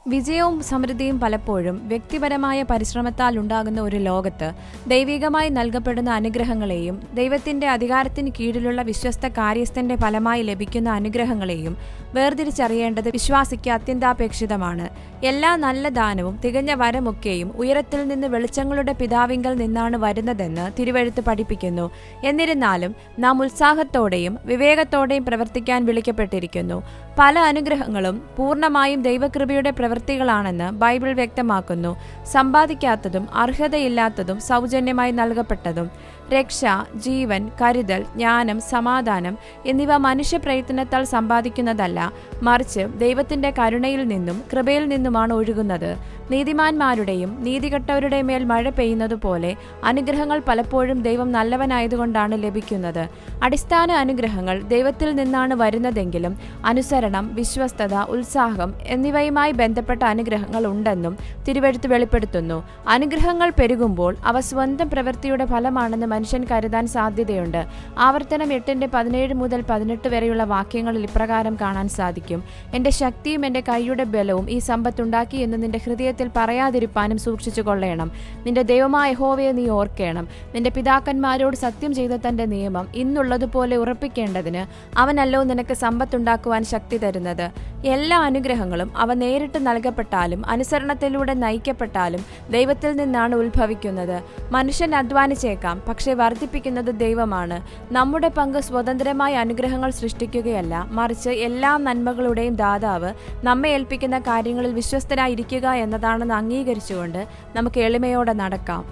വിജയവും സമൃദ്ധിയും പലപ്പോഴും വ്യക്തിപരമായ പരിശ്രമത്താൽ ഉണ്ടാകുന്ന ഒരു ലോകത്ത് ദൈവികമായി നൽകപ്പെടുന്ന അനുഗ്രഹങ്ങളെയും ദൈവത്തിന്റെ അധികാരത്തിന് കീഴിലുള്ള വിശ്വസ്ത കാര്യസ്ഥന്റെ ഫലമായി ലഭിക്കുന്ന അനുഗ്രഹങ്ങളെയും വേർതിരിച്ചറിയേണ്ടത് വിശ്വാസിക്ക് അത്യന്താപേക്ഷിതമാണ്. എല്ലാ നല്ല ദാനവും തികഞ്ഞ വരമൊക്കെയും ഉയരത്തിൽ നിന്ന് വെളിച്ചങ്ങളുടെ പിതാവിങ്കൽ നിന്നാണ് വരുന്നതെന്ന് തിരുവെഴുത്ത് പഠിപ്പിക്കുന്നു. എന്നിരുന്നാലും നാം ഉത്സാഹത്തോടെയും വിവേകത്തോടെയും പ്രവർത്തിക്കാൻ വിളിക്കപ്പെട്ടിരിക്കുന്നു. പല അനുഗ്രഹങ്ങളും പൂർണ്ണമായും ദൈവകൃപയുടെ പ്രവൃത്തികളാണെന്ന് ബൈബിൾ വ്യക്തമാക്കുന്നു. സമ്പാദിക്കാത്തതും അർഹതയില്ലാത്തതും സൗജന്യമായി നൽകപ്പെട്ടതും രക്ഷ, ജീവൻ, കരുതൽ, ജ്ഞാനം, സമാധാനം എന്നിവ മനുഷ്യപ്രയത്നത്താൽ സമ്പാദിക്കുന്നതല്ല, മറിച്ച് ദൈവത്തിന്റെ കരുണയിൽ നിന്നും കൃപയിൽ നിന്നുമാണ് ഒഴുകുന്നത്. നീതിമാന്മാരുടെയും നീതികെട്ടവരുടെയും മേൽ മഴ പെയ്യുന്നതുപോലെ അനുഗ്രഹങ്ങൾ പലപ്പോഴും ദൈവം നല്ലവനായതുകൊണ്ടാണ് ലഭിക്കുന്നത്. അടിസ്ഥാന അനുഗ്രഹങ്ങൾ ദൈവത്തിൽ നിന്നാണ് വരുന്നതെങ്കിലും അനുസരണം, വിശ്വസ്തത, ഉത്സാഹം എന്നിവയുമായി ബന്ധപ്പെട്ട അനുഗ്രഹങ്ങൾ ഉണ്ടെന്നും തിരുവെഴുത്ത് വെളിപ്പെടുത്തുന്നു. അനുഗ്രഹങ്ങൾ പെരുകുമ്പോൾ അവ സ്വന്തം പ്രവൃത്തിയുടെ ഫലമാണെന്ന് മനുഷ്യൻ കരുതാൻ സാധ്യതയുണ്ട്. ആവർത്തനം 8:17 മുതൽ 18 വരെയുള്ള വാക്യങ്ങളിൽ ഇപ്രകാരം കാണാൻ സാധിക്കും: എന്റെ ശക്തിയും എന്റെ കൈയുടെ ബലവും ഈ സമ്പത്തുണ്ടാക്കി എന്ന് നിന്റെ ഹൃദയത്തിൽ പറയാതിരിപ്പാനും സൂക്ഷിച്ചു കൊള്ളണം. നിന്റെ ദൈവമായ യഹോവയെ നീ ഓർക്കണം. നിന്റെ പിതാക്കന്മാരോട് സത്യം ചെയ്ത തന്റെ നിയമം ഇന്നുള്ളതുപോലെ ഉറപ്പിക്കേണ്ടതിന് അവനല്ലോ നിനക്ക് സമ്പത്തുണ്ടാക്കുവാൻ ശക്തി തരുന്നത്. എല്ലാ അനുഗ്രഹങ്ങളും അവ നേരിട്ട് നൽകപ്പെട്ടാലും അനുസരണത്തിലൂടെ നയിക്കപ്പെട്ടാലും ദൈവത്തിൽ നിന്നാണ് ഉത്ഭവിക്കുന്നത്. മനുഷ്യൻ അധ്വാനിച്ചേക്കാം, പക്ഷെ വർദ്ധിപ്പിക്കുന്നത് ദൈവമാണ്. നമ്മുടെ പങ്ക് സ്വതന്ത്രമായ അനുഗ്രഹങ്ങൾ സൃഷ്ടിക്കുകയല്ല, മറിച്ച് എല്ലാ നന്മകളുടെയും ദാതാവ് നമ്മെ ഏൽപ്പിക്കുന്ന കാര്യങ്ങളിൽ വിശ്വസ്തരായിരിക്കുക എന്നതാണെന്ന് അംഗീകരിച്ചുകൊണ്ട് നമുക്ക് എളിമയോടെ നടക്കാം.